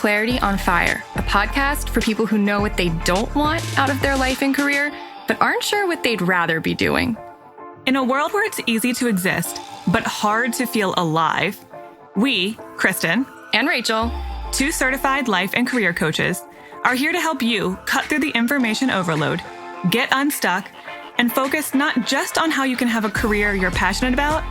Clarity on Fire, a podcast for people who know what they don't want out of their life and career, but aren't sure what they'd rather be doing. In a world where it's easy to exist, but hard to feel alive, we, Kristen and Rachel, 2 certified life and career coaches, are here to help you cut through the information overload, get unstuck, and focus not just on how you can have a career you're passionate about,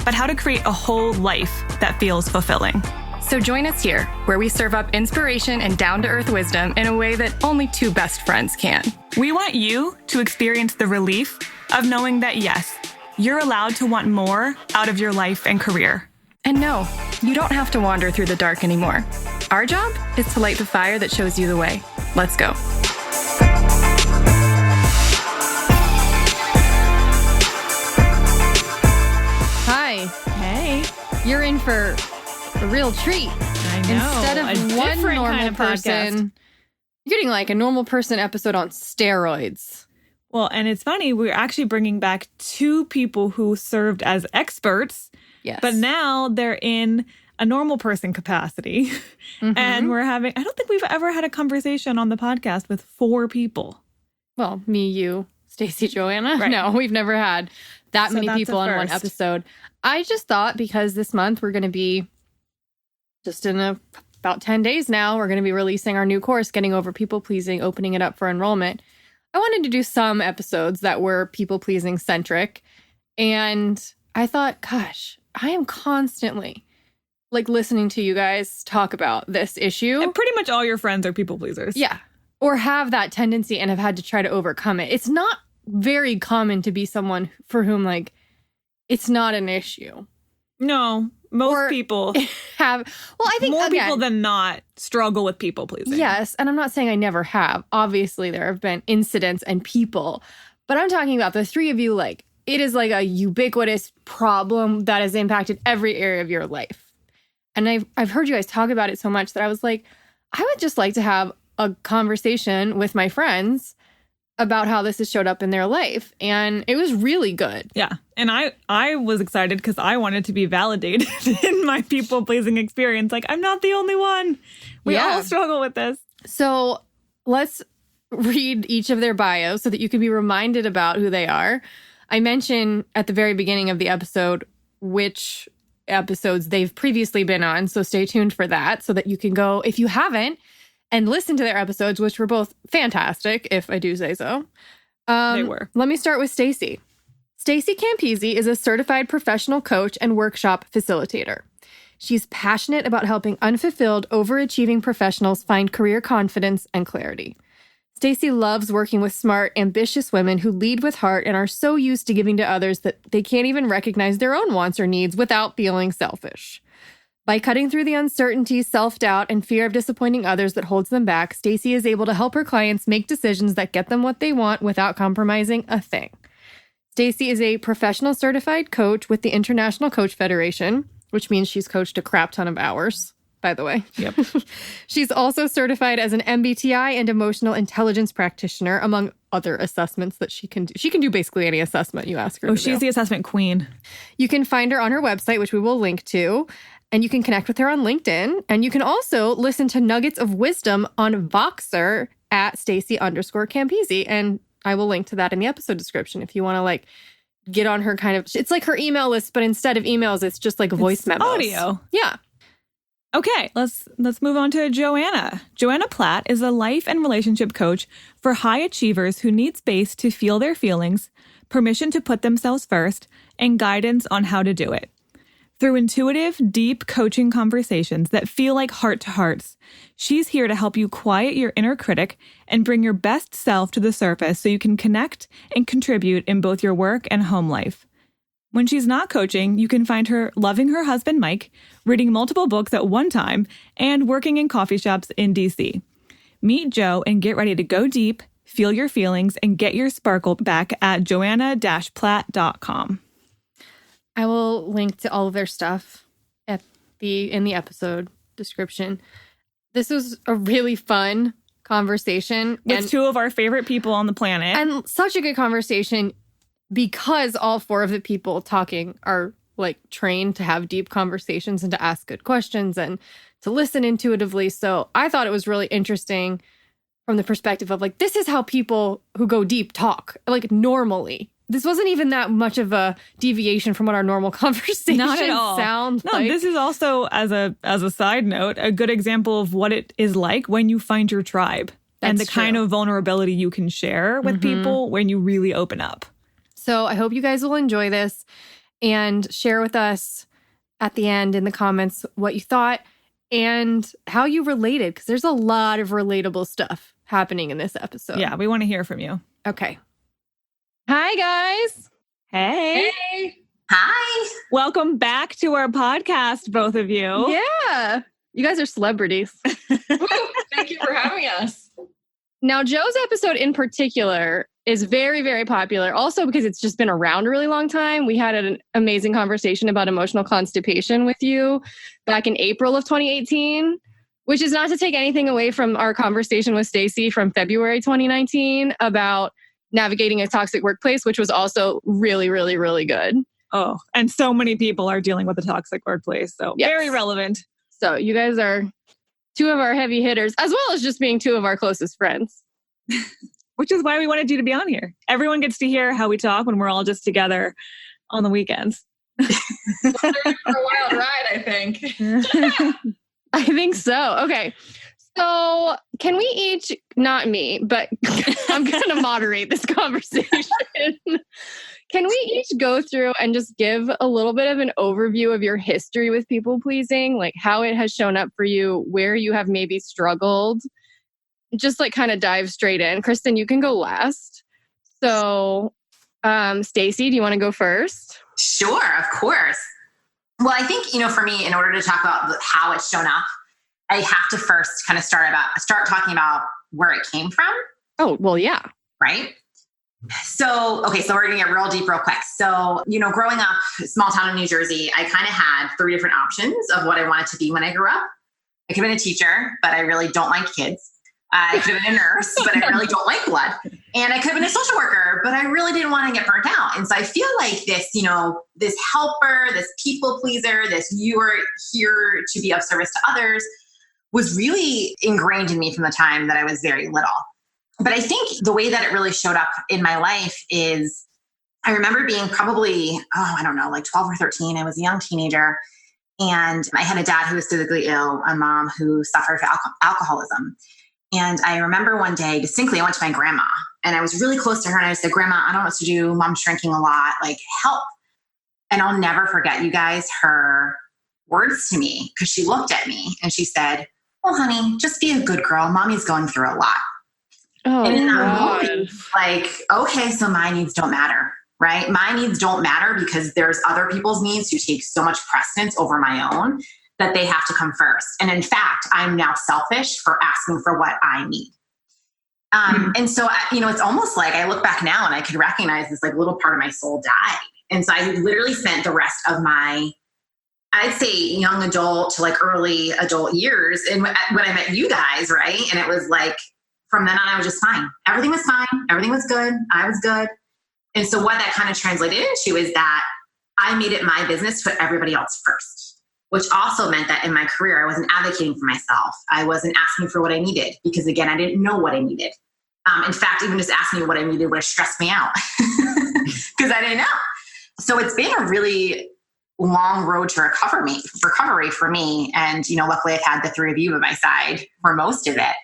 but how to create a whole life that feels fulfilling. So join us here, where we serve up inspiration and down-to-earth wisdom in a way that only 2 best friends can. We want you to experience the relief of knowing that, yes, you're allowed to want more out of your life and career. And no, you don't have to wander through the dark anymore. Our job is to light the fire that shows you the way. Let's go. Hi. Hey. You're in for a real treat. I know. Instead of one normal kind of person, podcast. you're getting like a normal person episode on steroids. Well, and it's funny, we're actually bringing back 2 people who served as experts, Yes. but now they're in a normal person capacity. Mhm. And I don't think we've ever had a conversation on the podcast with 4 people. Well, me, you, Stacy, Joanna. Right. No, we've never had that So many that's people a on one first. episode. I just thought because this month we're going to be just in about 10 days now, we're going to be releasing our new course, Getting Over People Pleasing, opening it up for enrollment. I wanted to do some episodes that were people pleasing centric. And I thought, gosh, I am constantly like listening to you guys talk about this issue. And pretty much all your friends are people pleasers. Yeah. Or have that tendency and have had to try to overcome it. It's not very common to be someone for whom like it's not an issue. No, most Or people, I think more again, people than not, struggle with people pleasing. yes, and I'm not saying I never have. Obviously, there have been incidents and people, but I'm talking about the 3 of you. Like it is like a ubiquitous problem that has impacted every area of your life. And I've heard you guys talk about it so much that I was like, I would just like to have a conversation with my friends about how this has showed up in their life. And it was really good. Yeah. And I was excited because I wanted to be validated in my people-pleasing experience. Like, I'm not the only one. We Yeah. all struggle with this. So let's read each of their bios so that you can be reminded about who they are. I mentioned at the very beginning of the episode which episodes they've previously been on. So stay tuned for that so that you can go, if you haven't, and listen to their episodes, which were both fantastic, if I do say so. They were. Let me start with Stacy. Stacy Campesi is a certified professional coach and workshop facilitator. She's passionate about helping unfulfilled, overachieving professionals find career confidence and clarity. Stacy loves working with smart, ambitious women who lead with heart and are so used to giving to others that they can't even recognize their own wants or needs without feeling selfish. By cutting through the uncertainty, self-doubt, and fear of disappointing others that holds them back, Stacy is able to help her clients make decisions that get them what they want without compromising a thing. Stacy is a professional certified coach with the International Coach Federation, which means she's coached a crap ton of hours, by the way. Yep. She's also certified as an MBTI and emotional intelligence practitioner, among other assessments that she can do. She can do basically any assessment you ask her to She's do. the assessment queen. You can find her on her website, which we will link to, and you can connect with her on LinkedIn. And you can also listen to Nuggets of Wisdom on Voxer at Stacy_Campesi. And I will link to that in the episode description if you want to like get on her kind of, it's like her email list, but instead of emails, it's just like voice memos. Audio. Yeah. Okay, let's move on to Joanna. Joanna Platt is a life and relationship coach for high achievers who need space to feel their feelings, permission to put themselves first, and guidance on how to do it. Through intuitive, deep coaching conversations that feel like heart-to-hearts, she's here to help you quiet your inner critic and bring your best self to the surface so you can connect and contribute in both your work and home life. When she's not coaching, you can find her loving her husband, Mike, reading multiple books at one time, and working in coffee shops in DC. Meet Jo and get ready to go deep, feel your feelings, and get your sparkle back at joanna-platt.com. I will link to all of their stuff in the episode description. This was a really fun conversation. With 2 of our favorite people on the planet. And such a good conversation because all 4 of the people talking are like trained to have deep conversations and to ask good questions and to listen intuitively. So I thought it was really interesting from the perspective of like, this is how people who go deep talk, like normally. This wasn't even that much of a deviation from what our normal conversations Not at all. sound No, like. this is also, as a side note, a good example of what it is like when you find your tribe and the kind of vulnerability you can share with people when you really open up. So I hope you guys will enjoy this and share with us at the end in the comments what you thought and how you related, because there's a lot of relatable stuff happening in this episode. Yeah, we want to hear from you. Okay. Hi, guys. Hey. Hi. Welcome back to our podcast, both of you. Yeah. You guys are celebrities. Thank you for having us. Now, Joe's episode in particular is very, very popular. Also because it's just been around a really long time. We had an amazing conversation about emotional constipation with you back in April of 2018, which is not to take anything away from our conversation with Stacy from February 2019 about navigating a toxic workplace, which was also really, really, really good. Oh, and so many people are dealing with a toxic workplace. So very relevant. So you guys are two of our heavy hitters, as well as just being two of our closest friends. Which is why we wanted you to be on here. Everyone gets to hear how we talk when we're all just together on the weekends. For a wild ride, I think. I think so. Okay. So can we each, not me, but I'm going to moderate this conversation. Can we each go through and just give a little bit of an overview of your history with people pleasing, like how it has shown up for you, where you have maybe struggled? Just like kind of dive straight in. Kristen, you can go last. So, Stacy, do you want to go first? Sure, of course. Well, I think, for me, in order to talk about how it's shown up, I have to first kind of start talking about where it came from. Oh, well, yeah. Right? So we're going to get real deep real quick. So, growing up, small town in New Jersey, I kind of had 3 different options of what I wanted to be when I grew up. I could have been a teacher, but I really don't like kids. I could have been a nurse, but I really don't like blood. And I could have been a social worker, but I really didn't want to get burnt out. And so I feel like this, this helper, this people pleaser, this you are here to be of service to others was really ingrained in me from the time that I was very little. But I think the way that it really showed up in my life is I remember being probably, like 12 or 13. I was a young teenager. And I had a dad who was physically ill, a mom who suffered from alcoholism. And I remember one day distinctly, I went to my grandma and I was really close to her. And I said, Grandma, I don't know what to do. Mom's drinking a lot, like help. And I'll never forget, you guys, her words to me, because she looked at me and she said, well, honey, just be a good girl. Mommy's going through a lot. Oh, and in that moment, like, okay, so my needs don't matter, right? My needs don't matter because there's other people's needs who take so much precedence over my own that they have to come first. And in fact, I'm now selfish for asking for what I need. And so, it's almost like I look back now and I could recognize this like little part of my soul died. And so I literally spent the rest of my, I'd say young adult to like early adult years. And when I met you guys, right? And it was like, from then on, I was just fine. Everything was fine. Everything was good. I was good. And so what that kind of translated into is that I made it my business to put everybody else first, which also meant that in my career, I wasn't advocating for myself. I wasn't asking for what I needed because, again, I didn't know what I needed. In fact, even just asking me what I needed would have stressed me out because I didn't know. So it's been a really long road to recovery for me. And, luckily I've had the 3 of you by my side for most of it.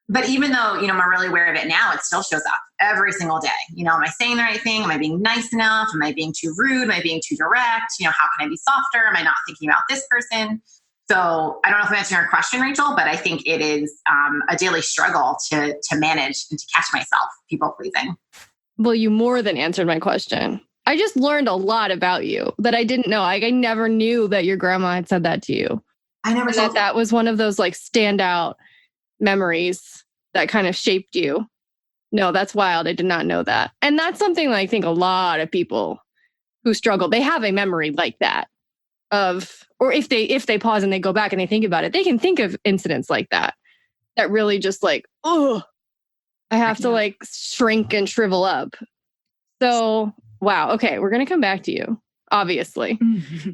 But even though, I'm really aware of it now, it still shows up every single day. Am I saying the right thing? Am I being nice enough? Am I being too rude? Am I being too direct? How can I be softer? Am I not thinking about this person? So I don't know if I'm answering your question, Rachel, but I think it is a daily struggle to manage and to catch myself people pleasing. Well, you more than answered my question. I just learned a lot about you that I didn't know. I never knew that your grandma had said that to you. I never said that was one of those like standout memories that kind of shaped you. No, that's wild. I did not know that. And that's something that I think a lot of people who struggle, they have a memory like that of, or if they pause and they go back and they think about it, they can think of incidents like that really just like, oh, I have to like shrink and shrivel up. So, wow. Okay. We're going to come back to you. obviously.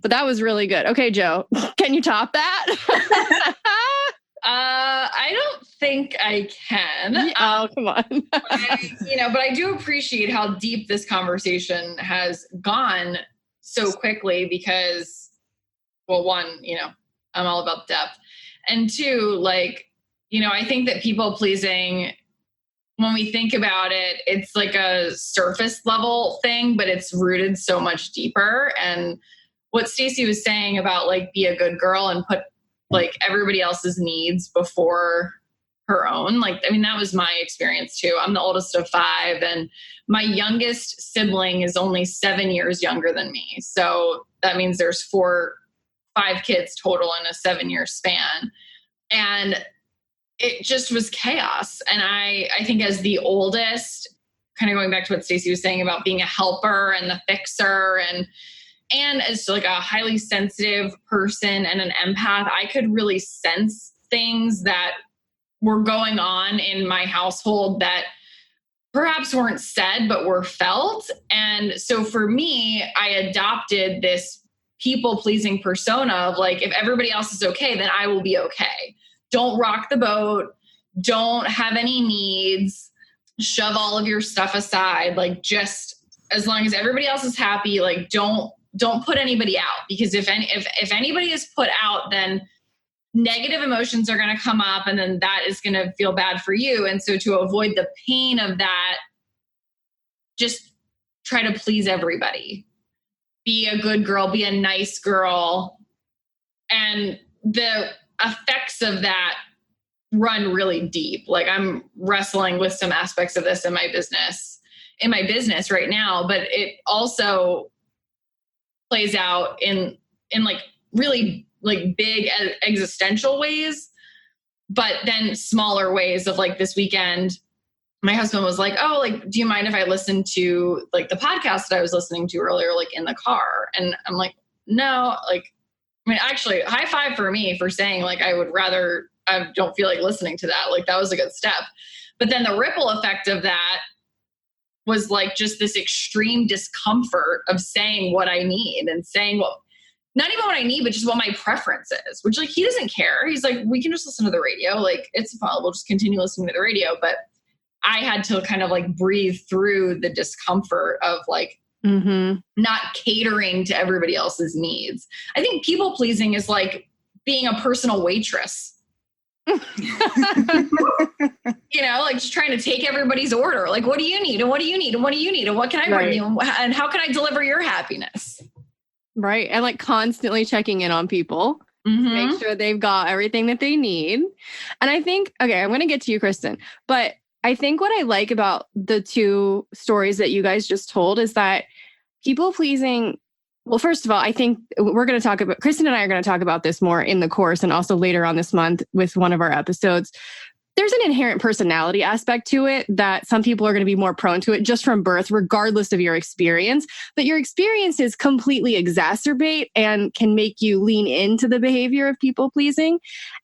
But that was really good. Okay, Joe, can you top that? I don't think I can. Oh, come on. but I do appreciate how deep this conversation has gone so quickly because, well, one, I'm all about depth. And two, I think that people pleasing, when we think about it, it's like a surface level thing, but it's rooted so much deeper. And what Stacy was saying about be a good girl and put everybody else's needs before her own. That was my experience too. I'm the oldest of 5 and my youngest sibling is only 7 years younger than me. So that means there's 5 kids total in a 7-year span. And it just was chaos. And I think as the oldest, kind of going back to what Stacy was saying about being a helper and the fixer and as a highly sensitive person and an empath, I could really sense things that were going on in my household that perhaps weren't said, but were felt. And so for me, I adopted this people-pleasing persona of if everybody else is okay, then I will be okay. Don't rock the boat. Don't have any needs. Shove all of your stuff aside. Just as long as everybody else is happy, don't put anybody out, because if anybody is put out, then negative emotions are going to come up and then that is going to feel bad for you. And so to avoid the pain of that, just try to please everybody. Be a good girl, be a nice girl. And the effects of that run really deep. I'm wrestling with some aspects of this in my business right now, but it also plays out in really big existential ways, but then smaller ways of this weekend, my husband was do you mind if I listen to the podcast that I was listening to earlier, in the car? And I'm no, actually high five for me for saying I don't feel like listening to that. That was a good step. But then the ripple effect of that was just this extreme discomfort of saying what I need and saying not even what I need, but just what my preference is, which he doesn't care. He's we can just listen to the radio. It's fine. We'll just continue listening to the radio. But I had to kind of breathe through the discomfort of not catering to everybody else's needs. I think people pleasing is being a personal waitress. Just trying to take everybody's order. What do you need? And what do you need? And what do you need? And what can I bring you? And how can I deliver your happiness? Right. And constantly checking in on people to make sure they've got everything that they need. And I think, okay, I'm going to get to you, Kristen, but I think what I like about the 2 stories that you guys just told is that people pleasing, well, first of all, I think we're going to talk about, Kristen and I are going to talk about this more in the course and also later on this month with one of our episodes. There's an inherent personality aspect to it that some people are going to be more prone to it just from birth, regardless of your experience. But your experiences completely exacerbate and can make you lean into the behavior of people pleasing.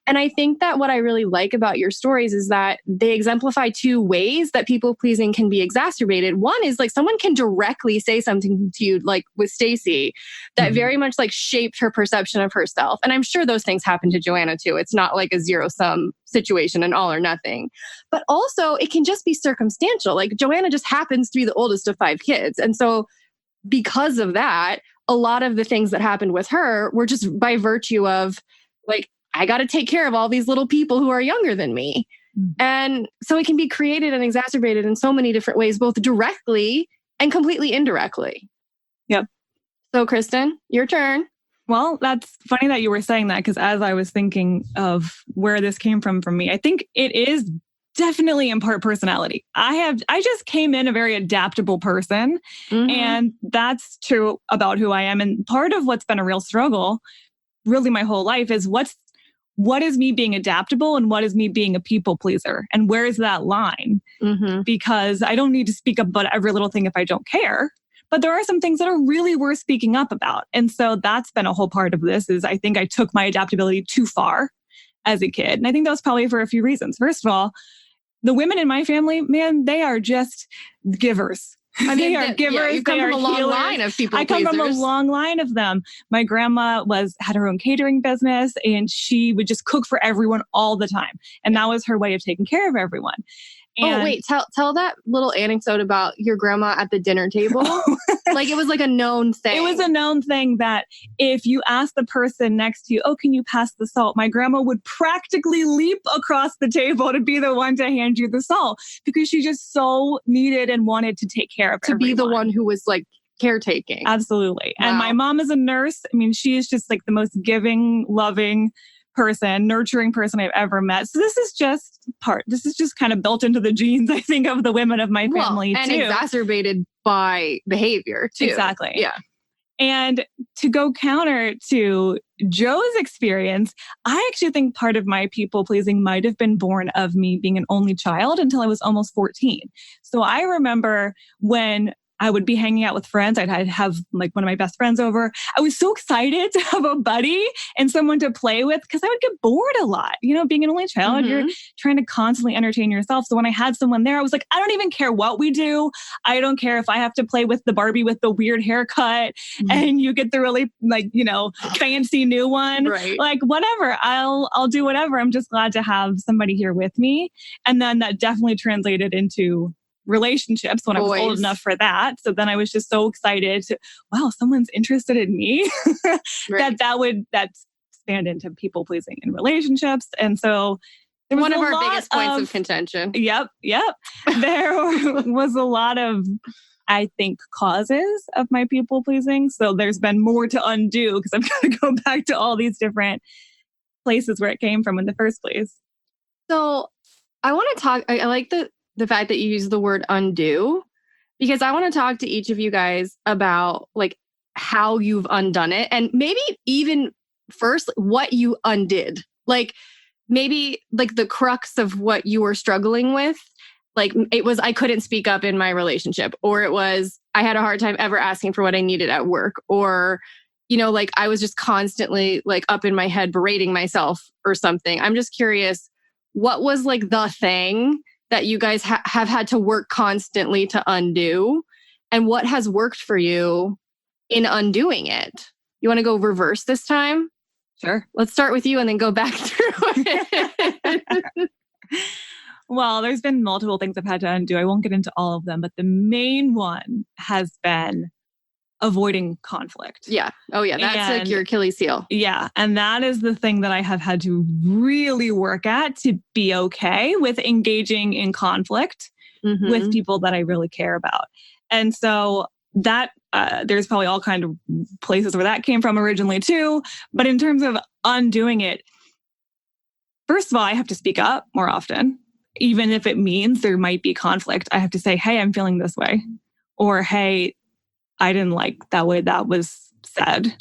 And I think that what I really like about your stories is that they exemplify 2 ways that people pleasing can be exacerbated. One is someone can directly say something to you, with Stacy, that very much shaped her perception of herself. And I'm sure those things happen to Joanna too. It's not a zero-sum situation, an all or nothing. But also it can just be circumstantial. Joanna just happens to be the oldest of 5 kids. And so because of that, a lot of the things that happened with her were just by virtue of I got to take care of all these little people who are younger than me. And so it can be created and exacerbated in so many different ways, both directly and completely indirectly. Yep. So Kristen, your turn. Well, that's funny that you were saying that, because as I was thinking of where this came from me, I think it is definitely in part personality. I just came in a very adaptable person, and that's true about who I am. And part of what's been a real struggle really my whole life is what is me being adaptable and what is me being a people pleaser? And where is that line? Because I don't need to speak up about every little thing if I don't care. But there are some things that are really worth speaking up about. And so that's been a whole part of this is I think I took my adaptability too far as a kid. And I think that was probably for a few reasons. First of all, the women in my family, man, they are just givers. I mean, they are givers. You come they from are a long healers. line of people I come pleasers. from a long line of them. My grandma had her own catering business, and she would just cook for everyone all the time. And that was her way of taking care of everyone. And wait, tell that little anecdote about your grandma at the dinner table. Like it was like a known thing. It was a known thing that if you ask the person next to you, oh, can you pass the salt? My grandma would practically leap across the table to be the one to hand you the salt because she just so needed and wanted to take care of everyone. Be the one who was like caretaking. Absolutely. Wow. And my mom is a nurse. I mean, she is just like the most giving, loving person, nurturing person I've ever met. So this is just kind of built into the genes, I think, of the women of my family and too. Exacerbated by behavior too. Exactly. Yeah. And to go counter to Joe's experience, I actually think part of my people pleasing might have been born of me being an only child until I was almost 14. So I remember when I would be hanging out with friends. I'd have like one of my best friends over. I was so excited to have a buddy and someone to play with because I would get bored a lot. You know, being an only child, you're trying to constantly entertain yourself. So when I had someone there, I was like, I don't even care what we do. I don't care if I have to play with the Barbie with the weird haircut and you get the really fancy new one. Right. Like whatever, I'll do whatever. I'm just glad to have somebody here with me. And then that definitely translated into relationships when I was old enough for that. So then I was just so excited to, wow, someone's interested in me right. that spanned into people pleasing in relationships. And so there was one of our biggest points of contention. Yep. There was a lot of, I think, causes of my people pleasing. So there's been more to undo because I've got to go back to all these different places where it came from in the first place. So I want to talk, I like the fact that you use the word undo, because I want to talk to each of you guys about like how you've undone it and maybe even first what you undid. Like maybe like the crux of what you were struggling with. Like it was, I couldn't speak up in my relationship, or it was, I had a hard time ever asking for what I needed at work, or, like I was just constantly like up in my head berating myself or something. I'm just curious, what was like the thing that you guys have had to work constantly to undo, and what has worked for you in undoing it? You want to go reverse this time? Sure. Let's start with you and then go back through it. Well, there's been multiple things I've had to undo. I won't get into all of them, but the main one has been avoiding conflict. Yeah. Oh, yeah. That's like your Achilles heel. Yeah. And that is the thing that I have had to really work at to be okay with engaging in conflict with people that I really care about. And so that there's probably all kinds of places where that came from originally too. But in terms of undoing it, first of all, I have to speak up more often. Even if it means there might be conflict, I have to say, hey, I'm feeling this way. Or, hey, I didn't like that way that was said.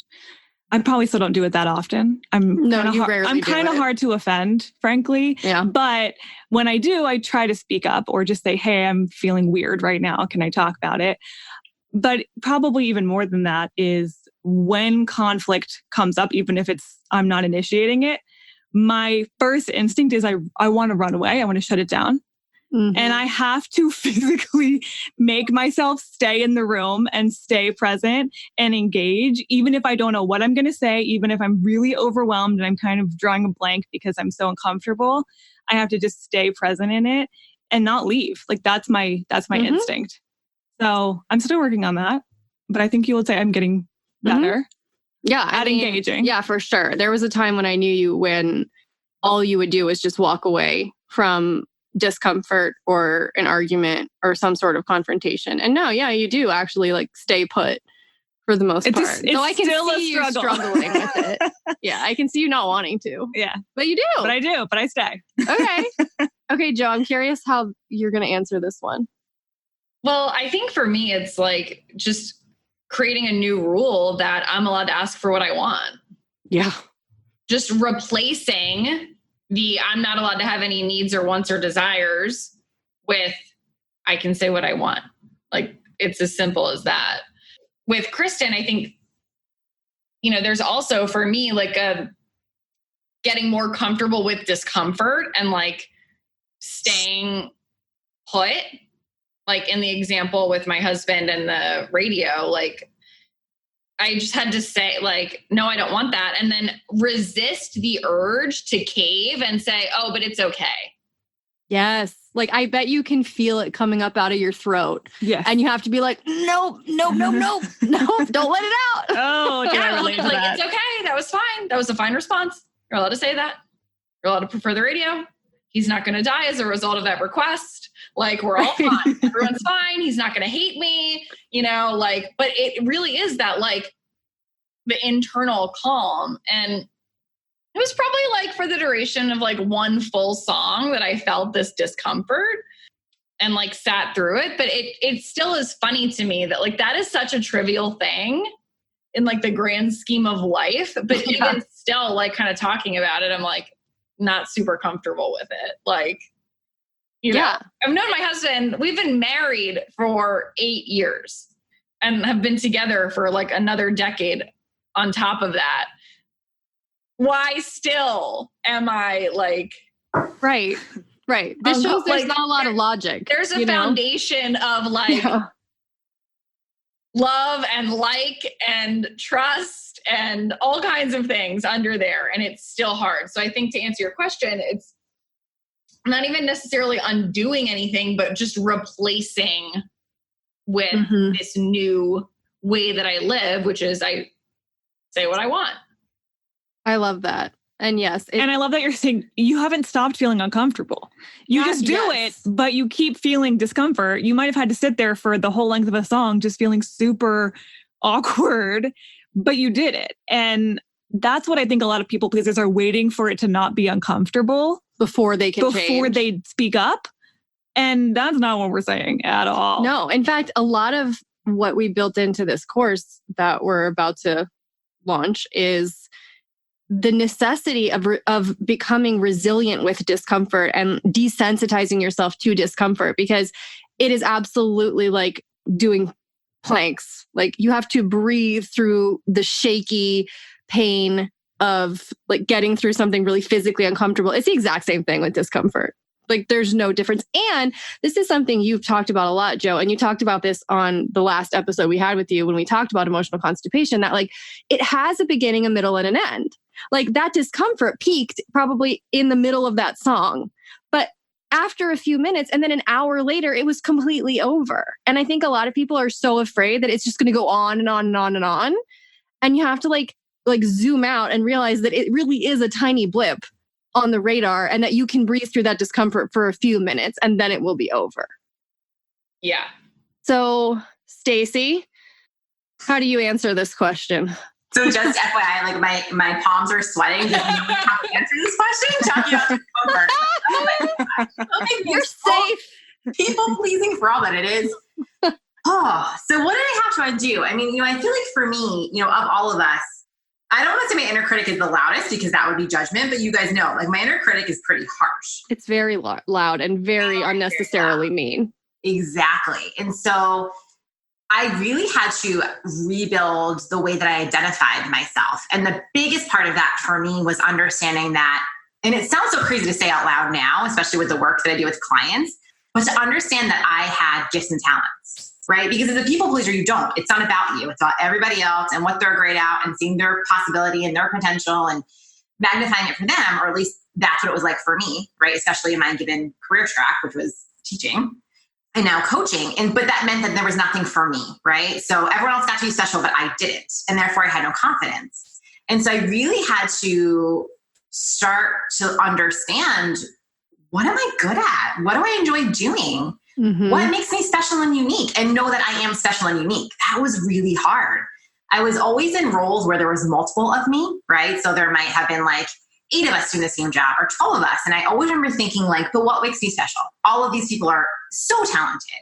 I probably still don't do it that often. I'm kind of hard to offend, frankly. Yeah. But when I do, I try to speak up or just say, hey, I'm feeling weird right now. Can I talk about it? But probably even more than that is when conflict comes up, even if I'm not initiating it, my first instinct is I want to run away. I want to shut it down. And I have to physically make myself stay in the room and stay present and engage, even if I don't know what I'm going to say, even if I'm really overwhelmed and I'm kind of drawing a blank because I'm so uncomfortable. I have to just stay present in it and not leave. Like that's my instinct. So I'm still working on that, but I think you would say I'm getting better. Yeah, at engaging. Yeah, for sure. There was a time when I knew you when all you would do was just walk away from discomfort or an argument or some sort of confrontation. And now, yeah, you do actually like stay put for the most part. So I can see you struggling with it. Yeah, I can see you not wanting to. Yeah. But you do. But I do, but I stay. Okay. Okay, Joe, I'm curious how you're going to answer this one. Well, I think for me, it's like just creating a new rule that I'm allowed to ask for what I want. Yeah. Just replacing the I'm not allowed to have any needs or wants or desires with I can say what I want. Like it's as simple as that. With Kristen, I think, there's also for me like getting more comfortable with discomfort and like staying put like in the example with my husband and the radio, like I just had to say like, no, I don't want that. And then resist the urge to cave and say, oh, but it's okay. Yes. Like, I bet you can feel it coming up out of your throat. Yes. And you have to be like, no, don't let it out. Oh, can I relate to like, that? it's okay. That was fine. That was a fine response. You're allowed to say that. You're allowed to prefer the radio. He's not going to die as a result of that request. Like, we're all fine. Everyone's fine. He's not going to hate me, you know, like, but it really is that, like, the internal calm. And it was probably like for the duration of like one full song that I felt this discomfort and like sat through it. But it still is funny to me that like that is such a trivial thing in like the grand scheme of life. But even still, like, kind of talking about it, I'm like not super comfortable with it. Like, you know, I've known my husband, we've been married for 8 years and have been together for like another decade on top of that. Why still am I like... Right. This shows there's like, not a lot of logic. There's a foundation of like love and like and trust and all kinds of things under there. And it's still hard. So I think to answer your question, it's not even necessarily undoing anything, but just replacing with this new way that I live, which is I say what I want. I love that. And yes. And I love that you're saying you haven't stopped feeling uncomfortable. You just do it, but you keep feeling discomfort. You might have had to sit there for the whole length of a song just feeling super awkward, but you did it. And that's what I think a lot of people pleasers are waiting for, it to not be uncomfortable before they can change. Before they speak up. And that's not what we're saying at all. No. In fact, a lot of what we built into this course that we're about to launch is the necessity of becoming resilient with discomfort and desensitizing yourself to discomfort, because it is absolutely like doing planks. Like, you have to breathe through the shaky pain of like getting through something really physically uncomfortable. It's the exact same thing with discomfort. Like, there's no difference. And this is something you've talked about a lot, Joe. And you talked about this on the last episode we had with you when we talked about emotional constipation, that like it has a beginning, a middle, and an end. Like, that discomfort peaked probably in the middle of that song. But after a few minutes and then an hour later, it was completely over. And I think a lot of people are so afraid that it's just going to go on and on and on and on. And you have to like zoom out and realize that it really is a tiny blip on the radar, and that you can breathe through that discomfort for a few minutes and then it will be over. Yeah. So, Stacy, how do you answer this question? So just FYI, like my palms are sweating because you know how to answer this question. Talking about discomfort. Oh my gosh. You're safe. People pleasing for all that it is. Oh, so what did I have to undo? I mean, you know, I feel like for me, you know, of all of us, I don't want to say my inner critic is the loudest because that would be judgment, but you guys know, like, my inner critic is pretty harsh. It's very loud and very unnecessarily mean. Exactly. And so I really had to rebuild the way that I identified myself. And the biggest part of that for me was understanding that, and it sounds so crazy to say out loud now, especially with the work that I do with clients, but to understand that I had gifts and talents. Right? Because as a people pleaser, you don't. It's not about you. It's about everybody else and what they're great at and seeing their possibility and their potential and magnifying it for them, or at least that's what it was like for me, right? Especially in my given career track, which was teaching and now coaching. But that meant that there was nothing for me, right? So everyone else got to be special, but I didn't. And therefore I had no confidence. And so I really had to start to understand, what am I good at? What do I enjoy doing? Mm-hmm. What makes me special and unique? And know that I am special and unique. That was really hard. I was always in roles where there was multiple of me, right? So there might have been like 8 of us doing the same job or 12 of us. And I always remember thinking like, but what makes me special? All of these people are so talented.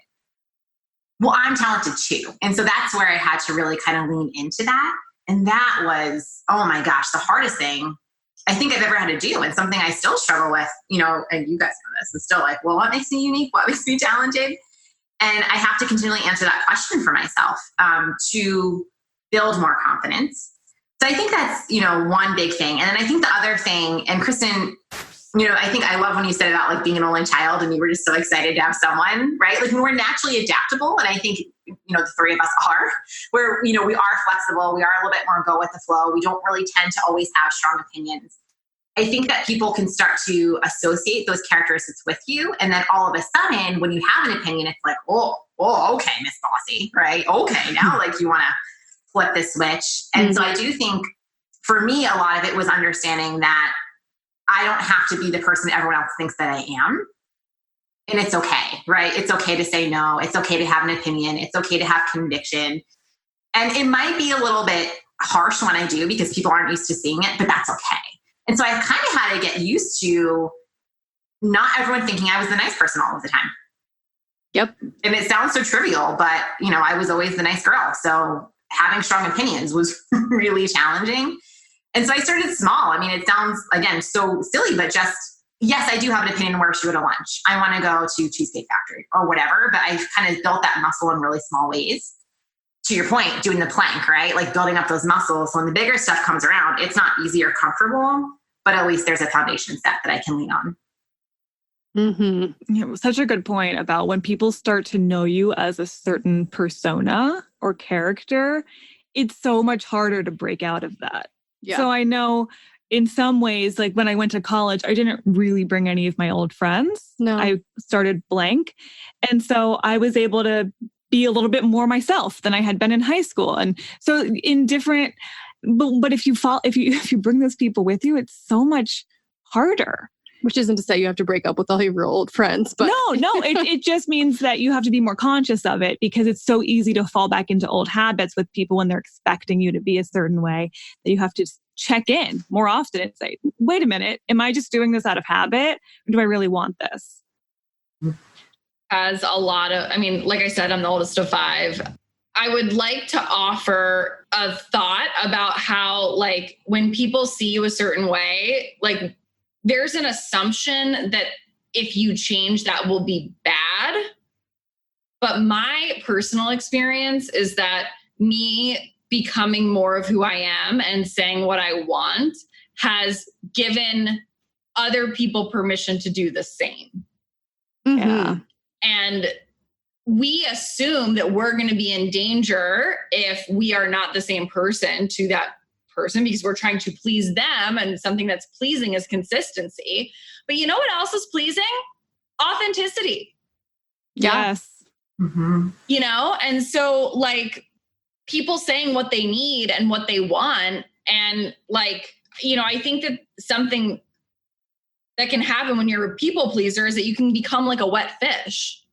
Well, I'm talented too. And so that's where I had to really kind of lean into that. And that was, oh my gosh, the hardest thing I think I've ever had to do, and something I still struggle with, you know, and you guys know this, it's still like, well, what makes me unique? What makes me talented? And I have to continually answer that question for myself to build more confidence. So I think that's, you know, one big thing. And then I think the other thing, and Kristen, I think I love when you said about like being an only child and you were just so excited to have someone, right? Like we're naturally adaptable. And I think, the three of us are, where, we are flexible. We are a little bit more go with the flow. We don't really tend to always have strong opinions. I think that people can start to associate those characteristics with you. And then all of a sudden, when you have an opinion, it's like, oh, okay, Miss Bossy, right? Okay, now like you want to flip this switch. And so I do think for me, a lot of it was understanding that I don't have to be the person everyone else thinks that I am. And it's okay, right? It's okay to say no. It's okay to have an opinion. It's okay to have conviction. And it might be a little bit harsh when I do because people aren't used to seeing it, but that's okay. And so I kind of had to get used to not everyone thinking I was the nice person all of the time. Yep. And it sounds so trivial, but I was always the nice girl. So having strong opinions was really challenging. And so I started small. I mean, it sounds, again, so silly, but just, yes, I do have an opinion where should we go to lunch. I want to go to Cheesecake Factory or whatever, but I kind of built that muscle in really small ways. To your point, doing the plank, right? Like building up those muscles. When the bigger stuff comes around, it's not easy or comfortable, but at least there's a foundation set that I can lean on. Mm-hmm. Yeah, such a good point about when people start to know you as a certain persona or character, it's so much harder to break out of that. Yeah. So I know in some ways, like when I went to college, I didn't really bring any of my old friends. No. I started blank. And so I was able to be a little bit more myself than I had been in high school. And so in different, but if you bring those people with you, it's so much harder. Which isn't to say you have to break up with all your old friends, but no, it just means that you have to be more conscious of it because it's so easy to fall back into old habits with people when they're expecting you to be a certain way that you have to check in more often and say, wait a minute, am I just doing this out of habit? Or do I really want this? As a lot of, like I said, I'm the oldest of 5. I would like to offer a thought about how, like, when people see you a certain way, like, there's an assumption that if you change, that will be bad. But my personal experience is that me becoming more of who I am and saying what I want has given other people permission to do the same. Mm-hmm. Yeah. And we assume that we're going to be in danger if we are not the same person to that person because we're trying to please them, and something that's pleasing is consistency. But you know what else is pleasing? Authenticity. Yes. Mm-hmm. And so like people saying what they need and what they want. And like, I think that something that can happen when you're a people pleaser is that you can become like a wet fish.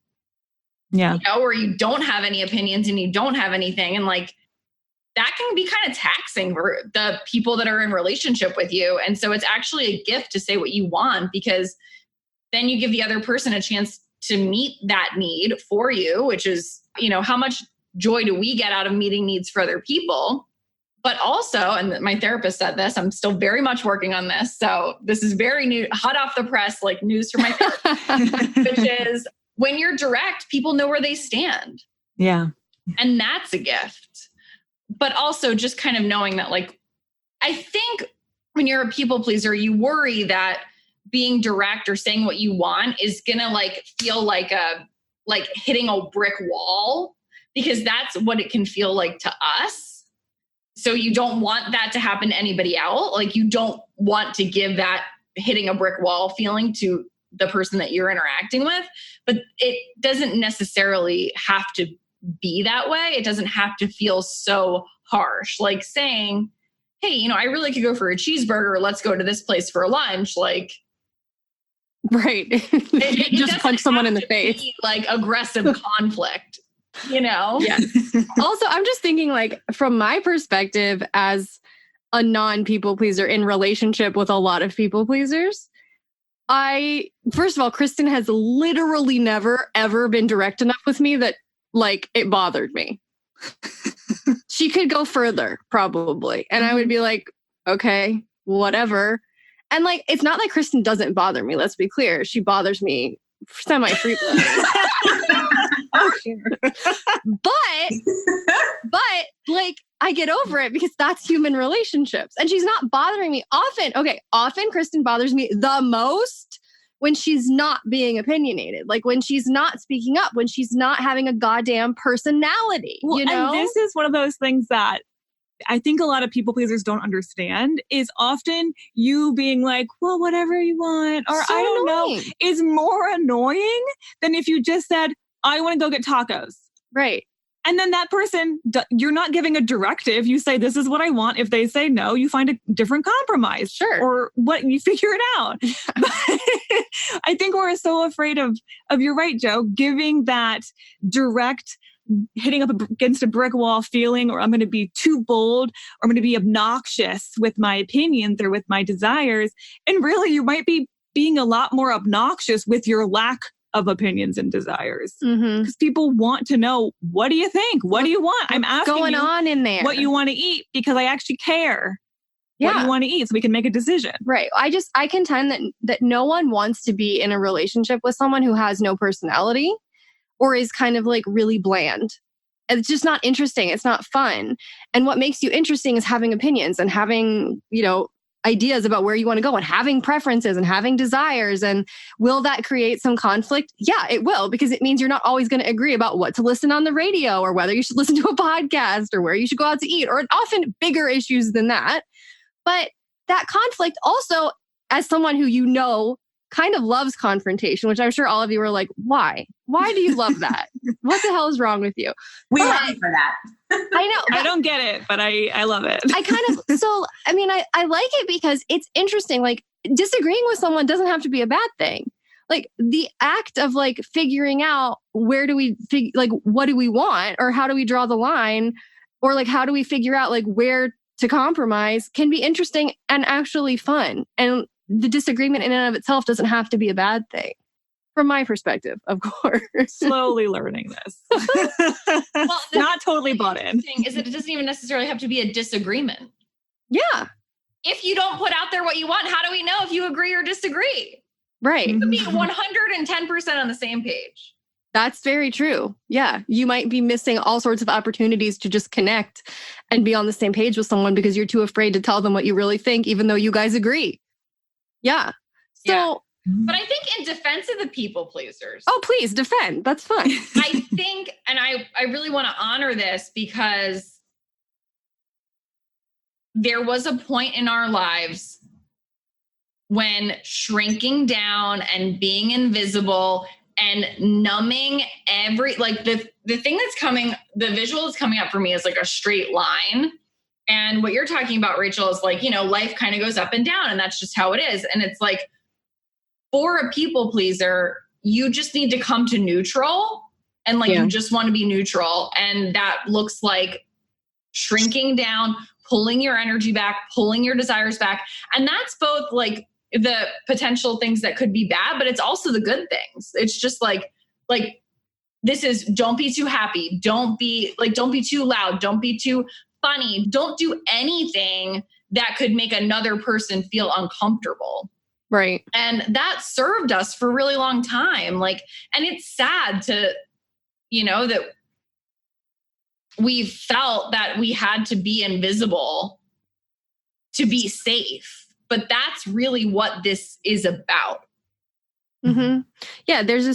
Yeah. Where you don't have any opinions and you don't have anything. And like, that can be kind of taxing for the people that are in relationship with you. And so it's actually a gift to say what you want, because then you give the other person a chance to meet that need for you, which is, how much joy do we get out of meeting needs for other people? But also, and my therapist said this, I'm still very much working on this. So this is very new, hot off the press, like news from my therapist, which is when you're direct, people know where they stand. Yeah. And that's a gift. But also just kind of knowing that, like, I think when you're a people pleaser, you worry that being direct or saying what you want is going to like feel like hitting a brick wall, because that's what it can feel like to us. So you don't want that to happen to anybody else. Like, you don't want to give that hitting a brick wall feeling to the person that you're interacting with, but it doesn't necessarily have to be that way. It doesn't have to feel so harsh. Like saying, hey, I really could go for a cheeseburger. Let's go to this place for lunch. Like, right. It just punch someone in the face. Like aggressive conflict, Yes. Also, I'm just thinking, like, from my perspective as a non-people pleaser in relationship with a lot of people pleasers, first of all, Kristen has literally never, ever been direct enough with me that like it bothered me. She could go further probably. And I would be like, okay, whatever. And like, it's not like Kristen doesn't bother me. Let's be clear. She bothers me semi-frequently. Oh, sure. But like, I get over it because that's human relationships. And she's not bothering me often. Okay, often Kristen bothers me the most when she's not being opinionated, like when she's not speaking up, when she's not having a goddamn personality, you know? And this is one of those things that I think a lot of people pleasers don't understand is often you being like, well, whatever you want, or So I don't annoying. know, is more annoying than if you just said, I want to go get tacos. Right. And then that person, you're not giving a directive. You say, this is what I want. If they say no, you find a different compromise. Sure. Or what, you figure it out. I think we're so afraid of you're right, Joe, giving that direct, hitting up against a brick wall feeling, or I'm going to be too bold, or I'm going to be obnoxious with my opinions or with my desires. And really, you might be being a lot more obnoxious with your lack of opinions and desires. Because people want to know, what do you think? What do you want? I'm asking going you on in there? what you want to eat because I actually care what you want to eat so we can make a decision. Right. I contend that no one wants to be in a relationship with someone who has no personality or is kind of like really bland. It's just not interesting. It's not fun. And what makes you interesting is having opinions and having, ideas about where you want to go and having preferences and having desires. And will that create some conflict? Yeah, it will, because it means you're not always going to agree about what to listen on the radio or whether you should listen to a podcast or where you should go out to eat, or often bigger issues than that. But that conflict also, as someone who kind of loves confrontation, which I'm sure all of you are like, why? Why do you love that? What the hell is wrong with you? We love you for that. I know. I don't get it, but I love it. I like it because it's interesting. Like, disagreeing with someone doesn't have to be a bad thing. Like, the act of like figuring out what do we want, or how do we draw the line, or like how do we figure out like where to compromise can be interesting and actually fun. And the disagreement in and of itself doesn't have to be a bad thing. From my perspective, of course. Slowly learning this. Well, not totally bought in. Is that it doesn't even necessarily have to be a disagreement. Yeah. If you don't put out there what you want, how do we know if you agree or disagree? Right. You could be 110% on the same page. That's very true. Yeah. You might be missing all sorts of opportunities to just connect and be on the same page with someone because you're too afraid to tell them what you really think, even though you guys agree. Yeah. So... Yeah. But I think in defense of the people pleasers. Oh, please defend. That's fine. I think, and I really want to honor this because there was a point in our lives when shrinking down and being invisible and numbing the thing that's coming, the visual that's coming up for me is like a straight line. And what you're talking about, Rachel, is like, life kind of goes up and down, and that's just how it is. And it's like, for a people pleaser, you just need to come to neutral and you just want to be neutral. And that looks like shrinking down, pulling your energy back, pulling your desires back. And that's both like the potential things that could be bad, but it's also the good things. It's just like this is, don't be too happy. Don't be too loud. Don't be too funny. Don't do anything that could make another person feel uncomfortable. Right. And that served us for a really long time. And it's sad to, that we felt that we had to be invisible to be safe. But that's really what this is about. Mm-hmm. Yeah. There's a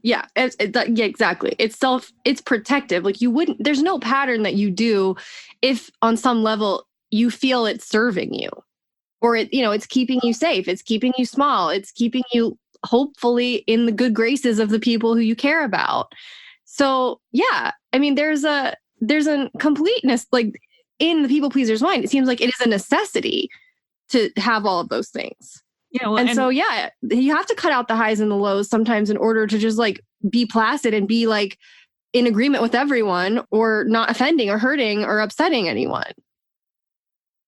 exactly. It's protective. Like there's no pattern that you do if on some level you feel it's serving you. Or it's keeping you safe. It's keeping you small. It's keeping you hopefully in the good graces of the people who you care about. So yeah, I mean, there's a completeness in the people pleaser's mind. It seems like it is a necessity to have all of those things. Yeah, well, and so yeah, you have to cut out the highs and the lows sometimes in order to just be placid and be in agreement with everyone, or not offending or hurting or upsetting anyone.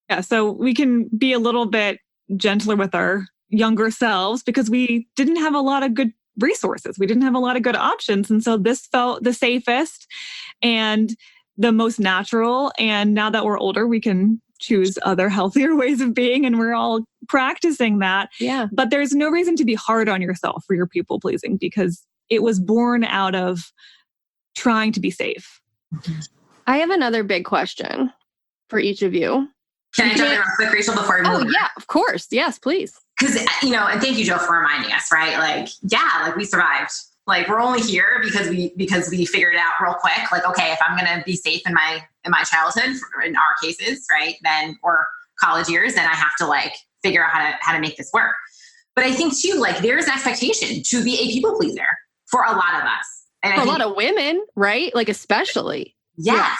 Yeah, so we can be a little bit gentler with our younger selves because we didn't have a lot of good resources. We didn't have a lot of good options. And so this felt the safest and the most natural. And now that we're older, we can choose other healthier ways of being, and we're all practicing that. Yeah. But there's no reason to be hard on yourself for your people pleasing because it was born out of trying to be safe. I have another big question for each of you. Can I jump in real quick, Rachel, before we move on? Yeah, of course. Yes, please. Because, and thank you, Joe, for reminding us, right? Like, we survived. Like, we're only here because we figured it out real quick. Like, okay, if I'm going to be safe in my childhood, in our cases, right, then, or college years, then I have to like figure out how to make this work. But I think too, like, there's an expectation to be a people pleaser for a lot of us. And for a lot of women, right? Like, especially. Yes.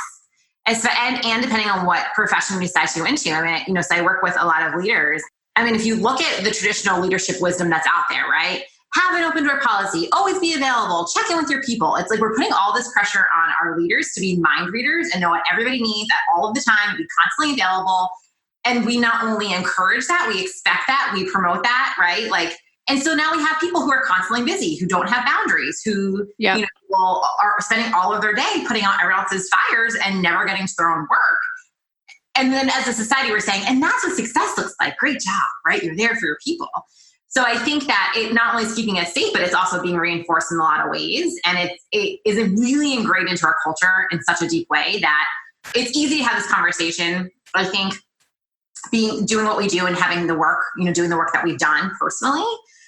And depending on what profession we decide to go into. I mean, so I work with a lot of leaders. I mean, if you look at the traditional leadership wisdom that's out there, right? Have an open door policy, always be available, check in with your people. It's like we're putting all this pressure on our leaders to be mind readers and know what everybody needs at all of the time, be constantly available. And we not only encourage that, we expect that, we promote that, right? Like, and so now we have people who are constantly busy, who don't have boundaries, who are spending all of their day putting out everyone else's fires and never getting to their own work. And then as a society, we're saying, and that's what success looks like. Great job, right? You're there for your people. So I think that it not only is keeping us safe, but it's also being reinforced in a lot of ways. And it is really ingrained into our culture in such a deep way that it's easy to have this conversation. But I think doing what we do and having the work, doing the work that we've done personally,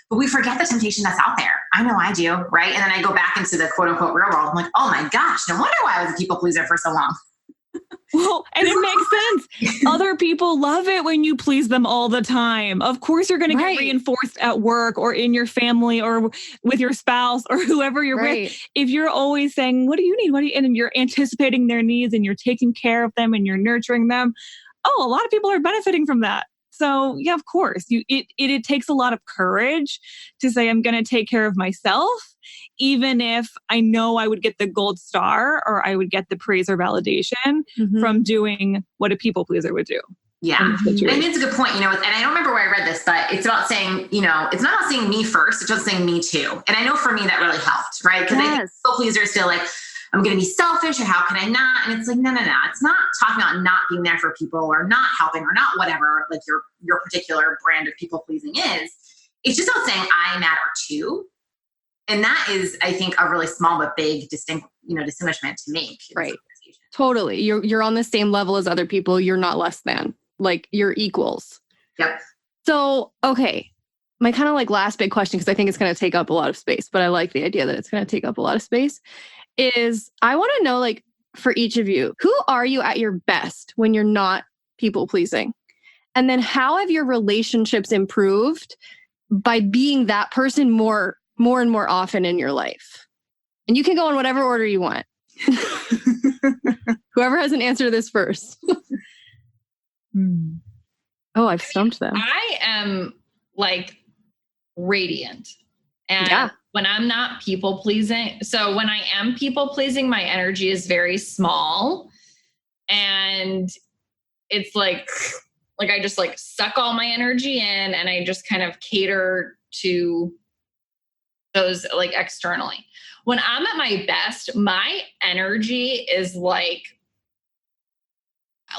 but we forget the temptation that's out there. I know I do, right? And then I go back into the quote unquote real world. I'm like, oh my gosh, no wonder why I was a people pleaser for so long. Well, and it makes sense. Other people love it when you please them all the time. Of course, you're going to get reinforced at work or in your family or with your spouse or whoever you're with. If you're always saying, what do you need? And you're anticipating their needs and you're taking care of them and you're nurturing them. Oh, a lot of people are benefiting from that. So yeah, of course, it takes a lot of courage to say, I'm going to take care of myself, even if I know I would get the gold star or I would get the praise or validation from doing what a people pleaser would do. Yeah. I think it's a good point, and I don't remember where I read this, but it's about saying, it's not about saying me first, it's just saying me too. And I know for me that really helped, right? Because I think people pleasers feel like, I'm going to be selfish or how can I not? And it's like, no. It's not talking about not being there for people or not helping or not whatever, like your particular brand of people pleasing is. It's just about saying I matter too. And that is, I think, a really small but big distinguishment to make. Right. Totally. You're on the same level as other people. You're not less than. Like, you're equals. Yep. So, okay. My kind of like last big question, because I think it's going to take up a lot of space, but I like the idea that it's going to take up a lot of space, is I want to know, like, for each of you, who are you at your best when you're not people pleasing? And then how have your relationships improved by being that person more and more often in your life? And you can go in whatever order you want. Whoever has an answer to this first. Oh, I've stumped them. I am like radiant. And when I'm not people pleasing, so when I am people pleasing, my energy is very small. And it's like I just like suck all my energy in and I just kind of cater to those like externally. When I'm at my best, my energy is like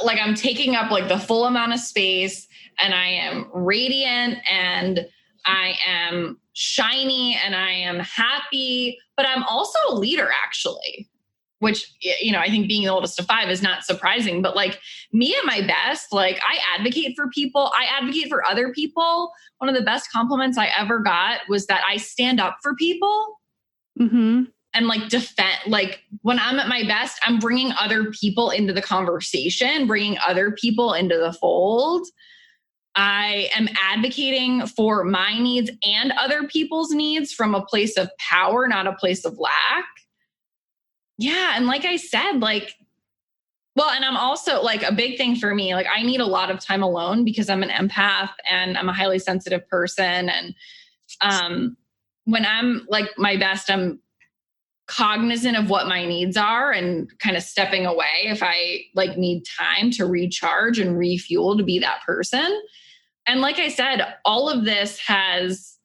I'm taking up like the full amount of space and I am radiant and I am shiny and I am happy, but I'm also a leader actually, which, I think being the oldest of 5 is not surprising, but like me at my best, like I advocate for people. I advocate for other people. One of the best compliments I ever got was that I stand up for people and like defend, like when I'm at my best, I'm bringing other people into the conversation, bringing other people into the fold. I am advocating for my needs and other people's needs from a place of power, not a place of lack. Yeah. And like I said, and I'm also like a big thing for me, like I need a lot of time alone because I'm an empath and I'm a highly sensitive person. And when I'm like my best, I'm cognizant of what my needs are and kind of stepping away if I like need time to recharge and refuel to be that person. And like I said, all of this has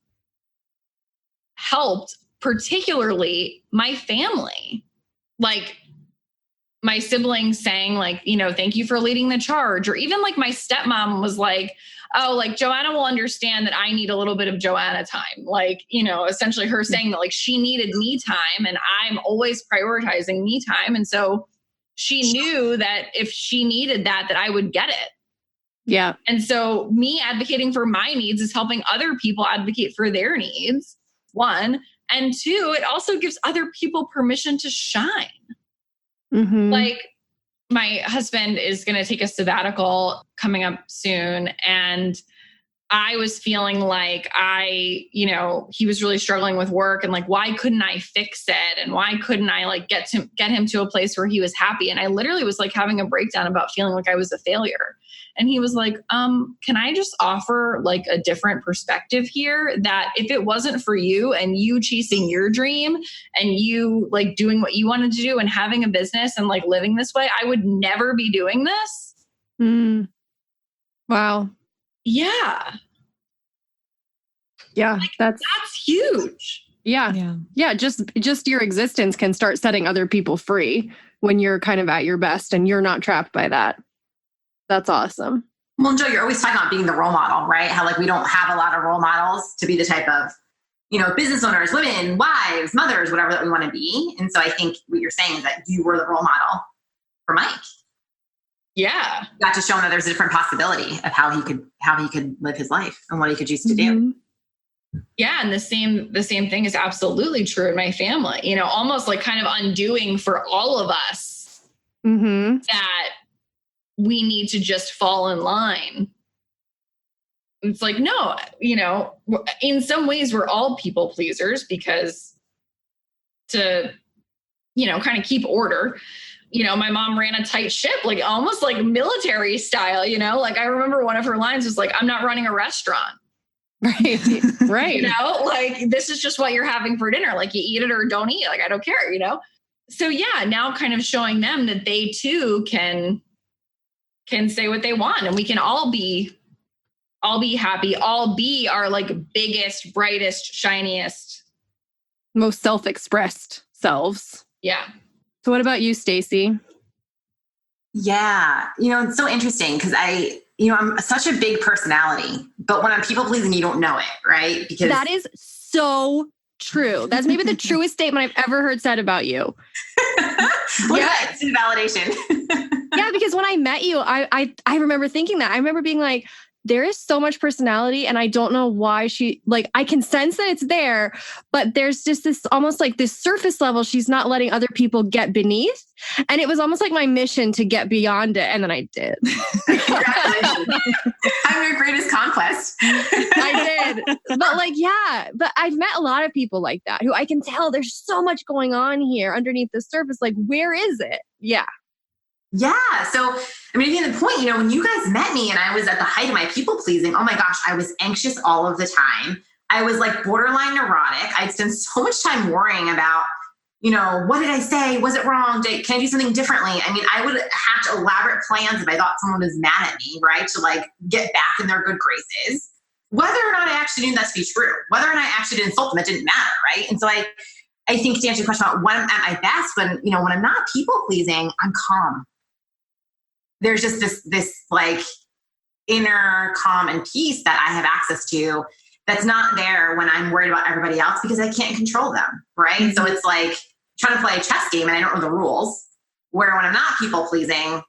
helped, particularly my family, like my siblings saying like, thank you for leading the charge. Or even like my stepmom was like, oh, like Joanna will understand that I need a little bit of Joanna time. Like, essentially her saying that like she needed me time and I'm always prioritizing me time. And so she knew that if she needed that I would get it. Yeah. And so me advocating for my needs is helping other people advocate for their needs, one. And two, it also gives other people permission to shine. Mm-hmm. Like, my husband is going to take a sabbatical coming up soon. And I was feeling like he was really struggling with work, and like, why couldn't I fix it? And why couldn't I like get him to a place where he was happy? And I literally was like having a breakdown about feeling like I was a failure. And he was like, can I just offer like a different perspective here, that if it wasn't for you and you chasing your dream and you like doing what you wanted to do and having a business and like living this way, I would never be doing this. Wow. Yeah. Yeah. Like, that's huge. Yeah. Yeah. Just your existence can start setting other people free when you're kind of at your best and you're not trapped by that. That's awesome. Well, Joe, you're always talking about being the role model, right? How like we don't have a lot of role models to be the type of, business owners, women, wives, mothers, whatever that we want to be. And so I think what you're saying is that you were the role model for Mike. Yeah. You got to show him that there's a different possibility of how he could live his life and what he could choose to do. Yeah. And the same thing is absolutely true in my family, almost like kind of undoing for all of us that we need to just fall in line. It's like, no, in some ways we're all people pleasers because to, kind of keep order, my mom ran a tight ship, like almost like military style, like I remember one of her lines was like, I'm not running a restaurant. Right. Right. Like this is just what you're having for dinner. Like you eat it or don't eat. Like, I don't care, So yeah, now kind of showing them that they too can say what they want, and we can all be happy, all be our like biggest, brightest, shiniest, most self-expressed selves. Yeah. So what about you, Stacy? Yeah. It's so interesting because I'm such a big personality, but when I'm people pleasing, you don't know it, right? Because that is so true. That's maybe the truest statement I've ever heard said about you. Yeah, it's validation. Yeah, because when I met you, I remember thinking that. I remember being like, there is so much personality and I don't know why I can sense that it's there, but there's just this almost like this surface level she's not letting other people get beneath. And it was almost like my mission to get beyond it. And then I did. Congratulations. I'm your greatest conquest. I did. But I've met a lot of people like that who I can tell there's so much going on here underneath the surface. Like, where is it? Yeah. Yeah. So, at the end of the point, when you guys met me and I was at the height of my people pleasing, oh my gosh, I was anxious all of the time. I was like borderline neurotic. I'd spend so much time worrying about, what did I say? Was it wrong? Can I do something differently? I would hatch elaborate plans if I thought someone was mad at me, right? To like get back in their good graces, whether or not I actually knew that to be true, whether or not I actually did insult them, it didn't matter. Right. And so I think to answer your question about when I'm at my best, when I'm not people pleasing, I'm calm. There's just this like inner calm and peace that I have access to that's not there when I'm worried about everybody else because I can't control them, right? Mm-hmm. So it's like trying to play a chess game and I don't know the rules, where when I'm not people pleasing,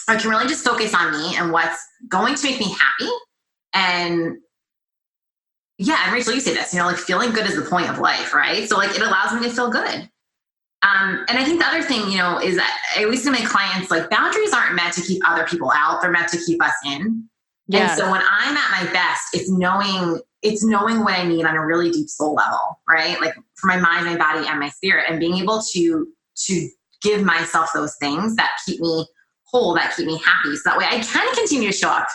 I can really just focus on me and what's going to make me happy. And yeah, and Rachel, you say this, like feeling good is the point of life, right? So like it allows me to feel good. And I think the other thing, is that I always say to my clients, like boundaries aren't meant to keep other people out. They're meant to keep us in. Yes. And so when I'm at my best, it's knowing what I need on a really deep soul level, right? Like for my mind, my body, and my spirit, and being able to give myself those things that keep me whole, that keep me happy. So that way I can continue to show up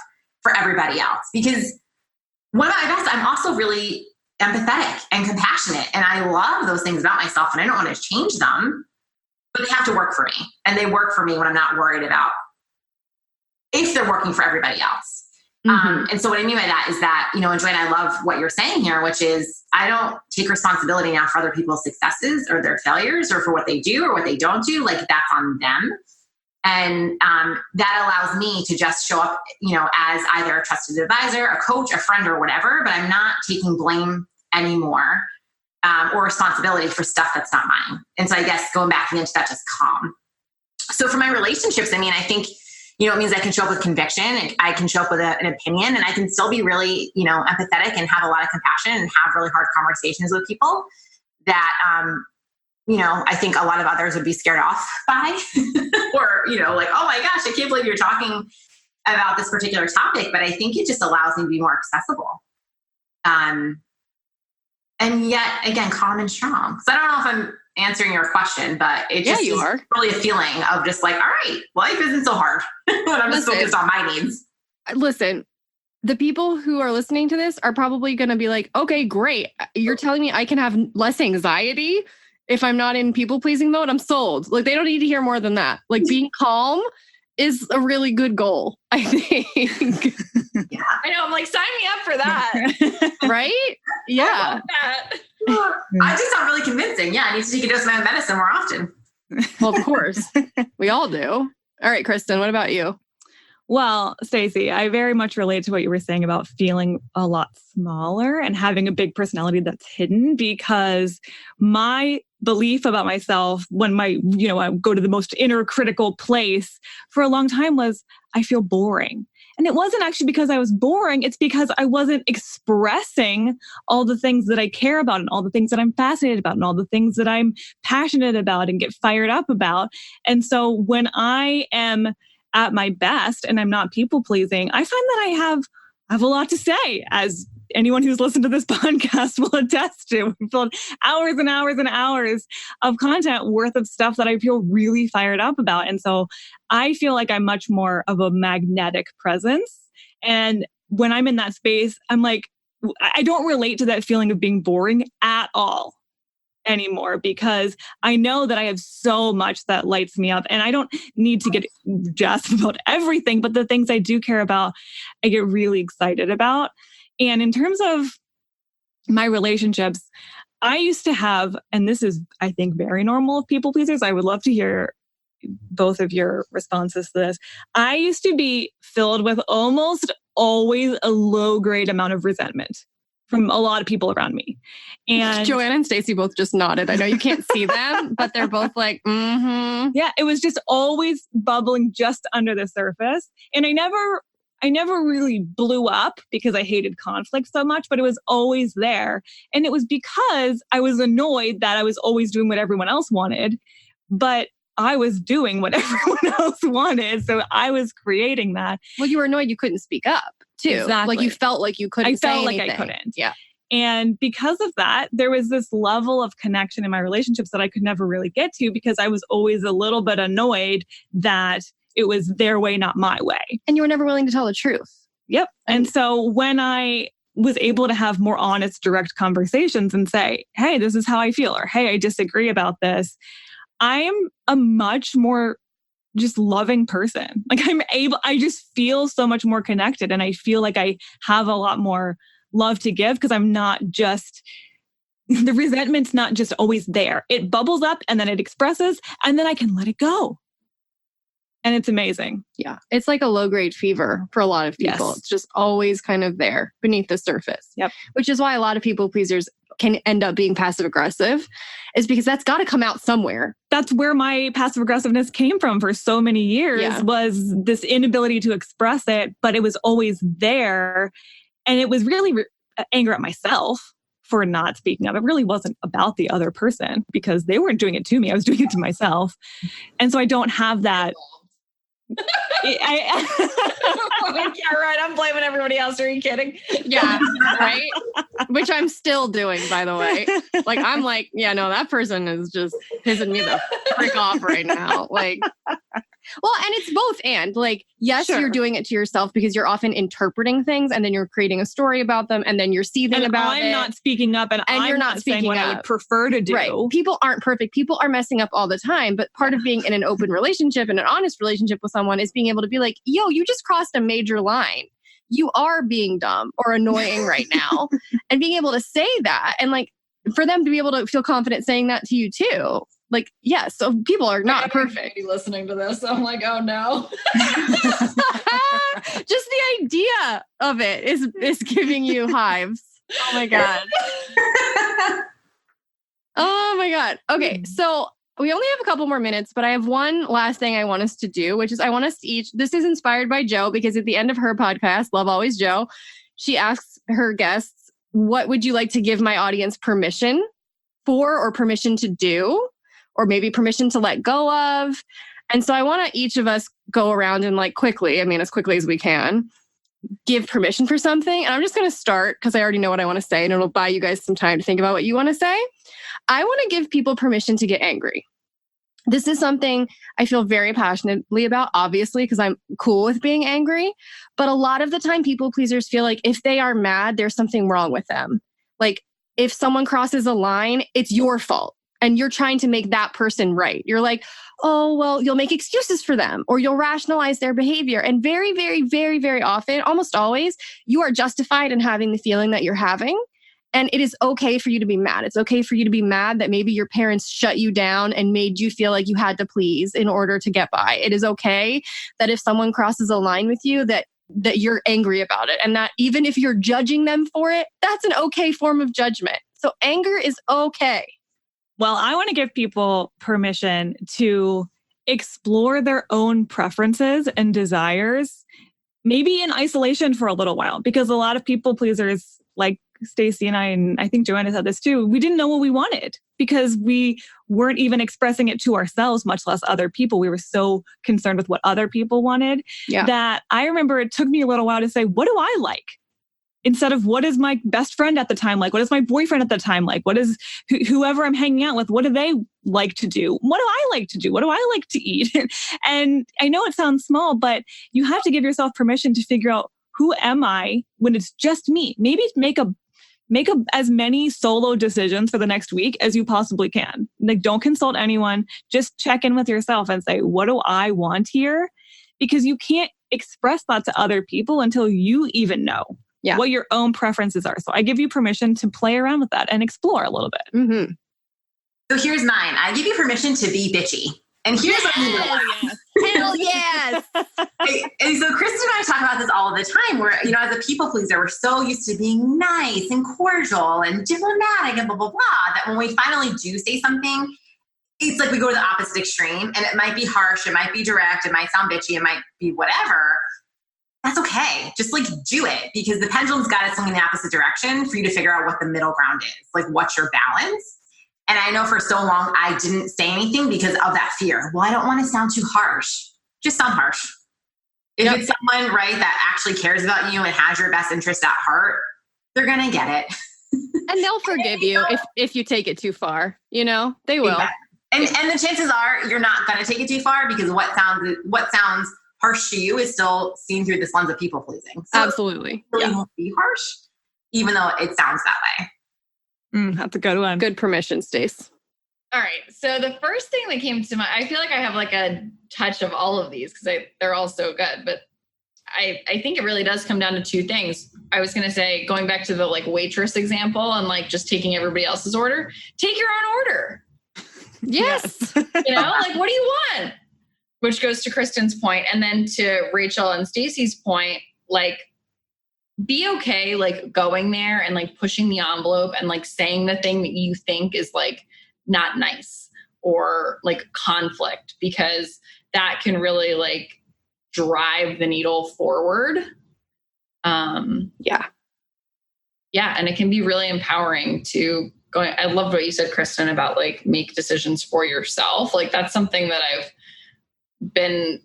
for everybody else. Because when I'm at my best, I'm also really empathetic and compassionate. And I love those things about myself and I don't want to change them, but they have to work for me. And they work for me when I'm not worried about if they're working for everybody else. Mm-hmm. And so what I mean by that is that, and Joanna, I love what you're saying here, which is I don't take responsibility now for other people's successes or their failures or for what they do or what they don't do. Like that's on them. And that allows me to just show up, as either a trusted advisor, a coach, a friend, or whatever, but I'm not taking blame anymore or responsibility for stuff that's not mine. And so I guess going back into that, just calm. So for my relationships, I mean, I think, it means I can show up with conviction, and I can show up with an opinion, and I can still be really, empathetic and have a lot of compassion and have really hard conversations with people that, I think a lot of others would be scared off by, or, like, oh my gosh, I can't believe you're talking about this particular topic. But I think it just allows me to be more accessible. And yet again, calm and strong. So I don't know if I'm answering your question, but it just is really a feeling of just like, all right, life isn't so hard when I'm just focused on my needs. Listen, the people who are listening to this are probably going to be like, okay, great. You're telling me I can have less anxiety if I'm not in people pleasing mode? I'm sold. Like, they don't need to hear more than that. Like, being calm is a really good goal, I think. Yeah. I know. I'm like, sign me up for that. Right? Yeah. I love that. I just not really convincing. Yeah, I need to take a dose of my medicine more often. Well, of course. We all do. All right, Kristen, what about you? Well, Stacy, I very much relate to what you were saying about feeling a lot smaller and having a big personality that's hidden, because my belief about myself when I go to the most inner critical place for a long time was I feel boring. And it wasn't actually because I was boring. It's because I wasn't expressing all the things that I care about and all the things that I'm fascinated about and all the things that I'm passionate about and get fired up about. And so when I am at my best and I'm not people pleasing, I find that I have a lot to say, as anyone who's listened to this podcast will attest to. We've filled hours and hours and hours of content worth of stuff that I feel really fired up about. And so I feel like I'm much more of a magnetic presence. And when I'm in that space, I'm like, I don't relate to that feeling of being boring at all anymore, because I know that I have so much that lights me up, and I don't need to get jazzed about everything, but the things I do care about, I get really excited about. And in terms of my relationships, I used to have, and this is, I think, very normal of people pleasers. I would love to hear both of your responses to this. I used to be filled with almost always a low grade amount of resentment from a lot of people around me. And Joanna and Stacy both just nodded. I know you can't see them, but they're both like, mm-hmm. Yeah, it was just always bubbling just under the surface. And I never really blew up because I hated conflict so much, but it was always there. And it was because I was annoyed that I was always doing what everyone else wanted, but I was doing what everyone else wanted. So I was creating that. Well, you were annoyed you couldn't speak up too. Exactly. Like you felt like you couldn't say anything. I couldn't. Yeah. And because of that, there was this level of connection in my relationships that I could never really get to, because I was always a little bit annoyed that it was their way, not my way. And you were never willing to tell the truth. Yep. And so when I was able to have more honest, direct conversations and say, hey, this is how I feel, or hey, I disagree about this, I am a much more just loving person. Like I just feel so much more connected, and I feel like I have a lot more love to give, because I'm not just, the resentment's not just always there. It bubbles up and then it expresses, and then I can let it go. And it's amazing. Yeah. It's like a low grade fever for a lot of people. Yes. It's just always kind of there beneath the surface. Yep. Which is why a lot of people pleasers can end up being passive aggressive, is because that's got to come out somewhere. That's where my passive aggressiveness came from for so many years, was this inability to express it, but it was always there. And it was really anger at myself for not speaking up. It really wasn't about the other person, because they weren't doing it to me. I was doing it to myself. And so I don't have that. Yeah, right. I'm blaming everybody else. Are you kidding? Yeah, right. Which I'm still doing, by the way. Like, I'm like, yeah, no, that person is just pissing me the frick off right now. Like, well, and it's both and. Like, yes, Sure. You're doing it to yourself because you're often interpreting things, and then you're creating a story about them, and then you're seething about it. I'm not speaking up, and you're I'm not saying what I would prefer to do. Right. People aren't perfect. People are messing up all the time. But part of being in an open relationship and an honest relationship with someone is being able to be like, yo, you just crossed a major line. You are being dumb or annoying right now. And being able to say that, and like for them to be able to feel confident saying that to you too. Like, yes, so people are not perfect. Be listening to this. I'm like, oh no. Just the idea of it is giving you hives. Oh my God. Oh my God. Okay. So we only have a couple more minutes, but I have one last thing I want us to do, which is I want us to each, this is inspired by Jo, because at the end of her podcast, Love Always Jo, she asks her guests, what would you like to give my audience permission for, or permission to do, or maybe permission to let go of? And so I want to each of us go around and like quickly, I mean, as quickly as we can, give permission for something. And I'm just going to start because I already know what I want to say, and it'll buy you guys some time to think about what you want to say. I want to give people permission to get angry. This is something I feel very passionately about, obviously, because I'm cool with being angry. But a lot of the time, people pleasers feel like if they are mad, there's something wrong with them. Like if someone crosses a line, it's your fault. And you're trying to make that person right. You're like, oh, well, you'll make excuses for them, or you'll rationalize their behavior. And very, very, very, very often, almost always, you are justified in having the feeling that you're having. And it is okay for you to be mad. It's okay for you to be mad that maybe your parents shut you down and made you feel like you had to please in order to get by. It is okay that if someone crosses a line with you, that you're angry about it. And that even if you're judging them for it, that's an okay form of judgment. So anger is okay. Well, I want to give people permission to explore their own preferences and desires, maybe in isolation for a little while, because a lot of people pleasers, like Stacy and I think Joanna said this too, we didn't know what we wanted because we weren't even expressing it to ourselves, much less other people. We were so concerned with what other people wanted that I remember it took me a little while to say, what do I like? Instead of what is my best friend at the time like? What is my boyfriend at the time like? What is whoever I'm hanging out with? What do they like to do? What do I like to do? What do I like to eat? And I know it sounds small, but you have to give yourself permission to figure out, who am I when it's just me? Maybe make as many solo decisions for the next week as you possibly can. Like, don't consult anyone. Just check in with yourself and say, what do I want here? Because you can't express that to other people until you even know what your own preferences are. So I give you permission to play around with that and explore a little bit. Mm-hmm. So here's mine. I give you permission to be bitchy. And here's what you do. Hell yes. And so Kristen and I talk about this all the time where, you know, as a people pleaser, we're so used to being nice and cordial and diplomatic and blah, blah, blah, that when we finally do say something, it's like we go to the opposite extreme, and it might be harsh, it might be direct, it might sound bitchy, it might be whatever. That's okay. Just like do it, because the pendulum's got to swing in the opposite direction for you to figure out what the middle ground is. Like, what's your balance? And I know for so long I didn't say anything because of that fear. Well, I don't want to sound too harsh. Just sound harsh. If it's someone, right, that actually cares about you and has your best interest at heart, they're going to get it. And they'll forgive you if you take it too far. You know, they will. Exactly. And the chances are you're not going to take it too far, because what sounds harsh to you is still seen through this lens of people pleasing. So absolutely. It really won't be harsh, even though it sounds that way. That's a good one. Good permission, Stace. All right. So the first thing that came to mind, I feel like I have like a touch of all of these because they're all so good, but I think it really does come down to two things. I was going to say, going back to the like waitress example and like just taking everybody else's order, take your own order. Yes. You know, like, what do you want? Which goes to Kristen's point. And then to Rachel and Stacy's point, like, be okay, like going there and like pushing the envelope and like saying the thing that you think is like not nice or like conflict, because that can really like drive the needle forward. Yeah. And it can be really empowering to go. I loved what you said, Kristen, about like make decisions for yourself. Like that's something that I've been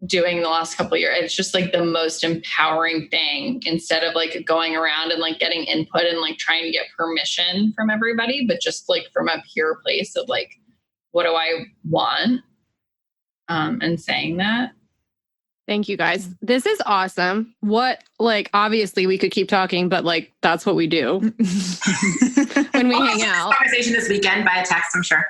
doing the last couple of years. It's just like the most empowering thing, instead of like going around and like getting input and like trying to get permission from everybody, but just like from a pure place of like, what do I want? And saying that. Thank you guys. This is awesome. Like, obviously we could keep talking, but like, that's what we do when we hang out. Conversation this weekend by a text, I'm sure.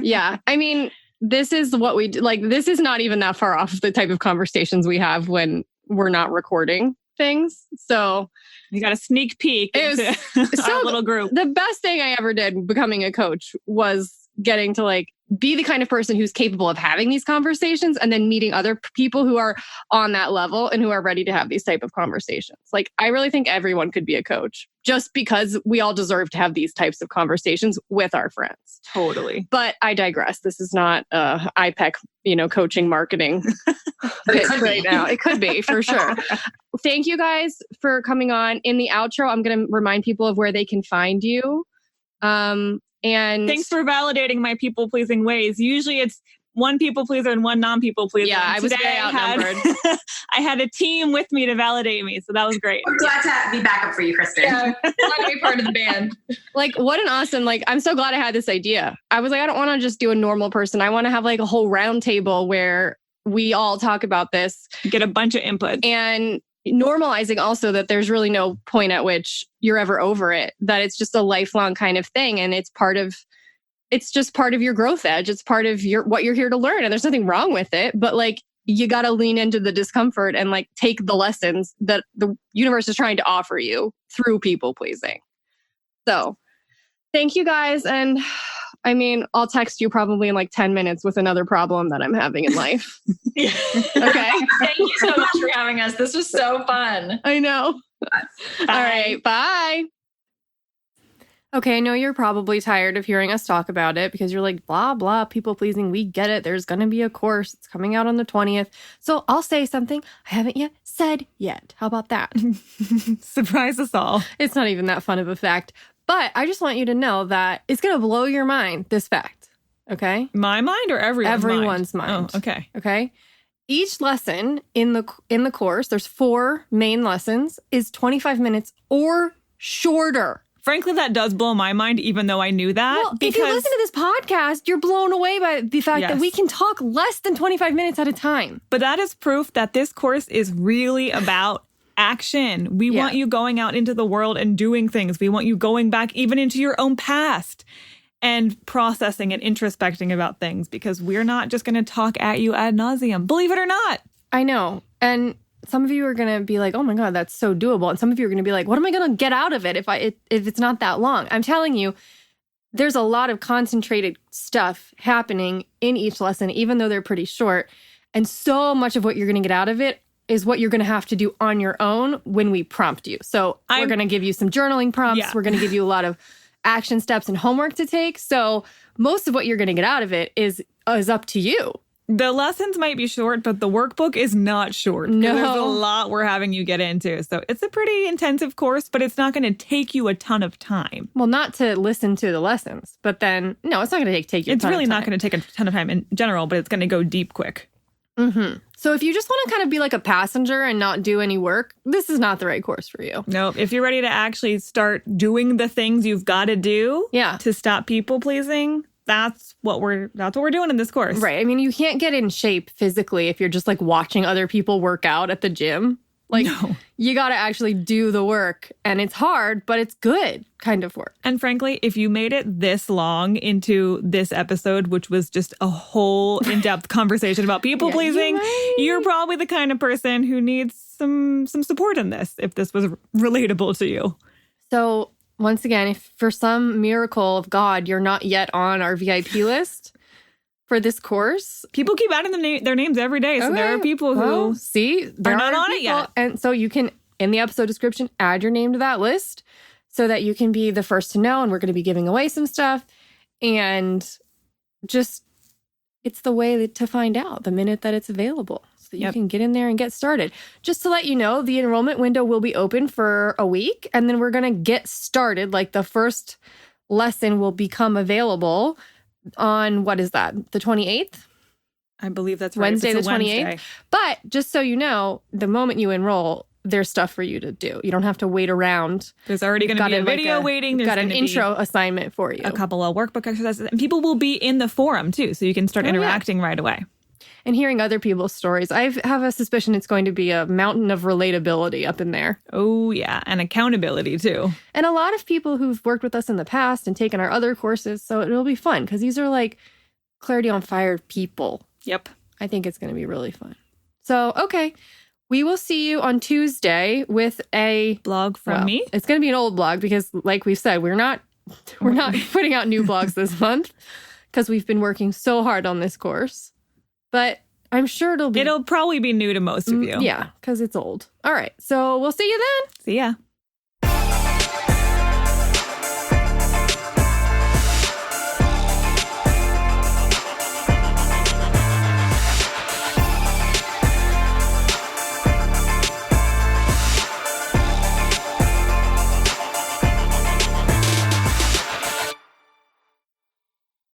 Yeah. I mean, this is what we do. Like, this is not even that far off the type of conversations we have when we're not recording things. So you got a sneak peek into our little group. The best thing I ever did becoming a coach was getting to like be the kind of person who's capable of having these conversations and then meeting other people who are on that level and who are ready to have these type of conversations. Like, I really think everyone could be a coach just because we all deserve to have these types of conversations with our friends. Totally. But I digress. This is not IPEC, coaching marketing right now. It could be for sure. Thank you guys for coming on. In the outro, I'm going to remind people of where they can find you. And thanks for validating my people-pleasing ways. Usually it's one people-pleaser and one non-people pleaser. Yeah, I was very outnumbered. I had a team with me to validate me, so that was great. We're glad to be back up for you, Kristen. Yeah, glad to be part of the band. Like, what an awesome, I'm so glad I had this idea. I was like, I don't want to just do a normal person. I want to have like a whole round table where we all talk about this. Get a bunch of input. And normalizing also that there's really no point at which you're ever over it, that it's just a lifelong kind of thing. And it's just part of your growth edge. It's part of what you're here to learn. And there's nothing wrong with it, but like, you got to lean into the discomfort and like take the lessons that the universe is trying to offer you through people pleasing. So thank you guys. And I mean, I'll text you probably in like 10 minutes with another problem that I'm having in life. Okay. Thank you so much for having us. This was so fun. I know. Bye. All right. Bye. Okay, I know you're probably tired of hearing us talk about it because you're like, blah, blah, people pleasing. We get it. There's going to be a course. It's coming out on the 20th. So I'll say something I haven't yet said yet. How about that? Surprise us all. It's not even that fun of a fact. But I just want you to know that it's going to blow your mind, this fact. Okay? My mind or everyone's mind? Oh, okay. Okay? Each lesson in the course, there's 4 main lessons, is 25 minutes or shorter. Frankly, that does blow my mind, even though I knew that. Well, if you listen to this podcast, you're blown away by the fact that we can talk less than 25 minutes at a time. But that is proof that this course is really about action. We want you going out into the world and doing things. We want you going back even into your own past and processing and introspecting about things, because we're not just going to talk at you ad nauseum. Believe it or not. I know. And some of you are going to be like, oh my God, that's so doable. And some of you are going to be like, what am I going to get out of it if it's not that long? I'm telling you, there's a lot of concentrated stuff happening in each lesson, even though they're pretty short. And so much of what you're going to get out of it is what you're going to have to do on your own when we prompt you. So we're going to give you some journaling prompts. Yeah. We're going to give you a lot of action steps and homework to take. So most of what you're going to get out of it is up to you. The lessons might be short, but the workbook is not short. No. There's a lot we're having you get into. So it's a pretty intensive course, but it's not going to take you a ton of time. Well, not to listen to the lessons, but then, no, it's not going to take you a ton of time. It's really not going to take a ton of time in general, but it's going to go deep quick. Mm-hmm. So if you just want to kind of be like a passenger and not do any work, this is not the right course for you. No, if you're ready to actually start doing the things you've got to do to stop people pleasing, that's what we're doing in this course. Right. I mean, you can't get in shape physically if you're just like watching other people work out at the gym. Like, you got to actually do the work, and it's hard, but it's good kind of work. And frankly, if you made it this long into this episode, which was just a whole in-depth conversation about people pleasing, you're probably the kind of person who needs some support in this, if this was relatable to you. So once again, if for some miracle of God, you're not yet on our VIP list for this course. People keep adding their names every day. So there are people who are not on it yet. And so you can, in the episode description, add your name to that list so that you can be the first to know. And we're going to be giving away some stuff. And just, it's the way to find out the minute that it's available. So that you can get in there and get started. Just to let you know, the enrollment window will be open for a week. And then we're going to get started. Like, the first lesson will become available on, what is that, the 28th? I believe that's right. Wednesday, the 28th. But just so you know, the moment you enroll, there's stuff for you to do. You don't have to wait around. There's already going to be a video waiting. There's got an intro assignment for you. A couple of workbook exercises. And people will be in the forum, too, so you can start interacting right away. And hearing other people's stories. I have a suspicion it's going to be a mountain of relatability up in there. Oh, yeah. And accountability, too. And a lot of people who've worked with us in the past and taken our other courses. So it'll be fun because these are like Clarity on Fire people. Yep. I think it's going to be really fun. So, okay. We will see you on Tuesday with a blog from me. It's going to be an old blog because, like we've said, we're not putting out new blogs this month. because we've been working so hard on this course. But I'm sure it'll probably be new to most of you. Yeah, because it's old. All right. So we'll see you then. See ya.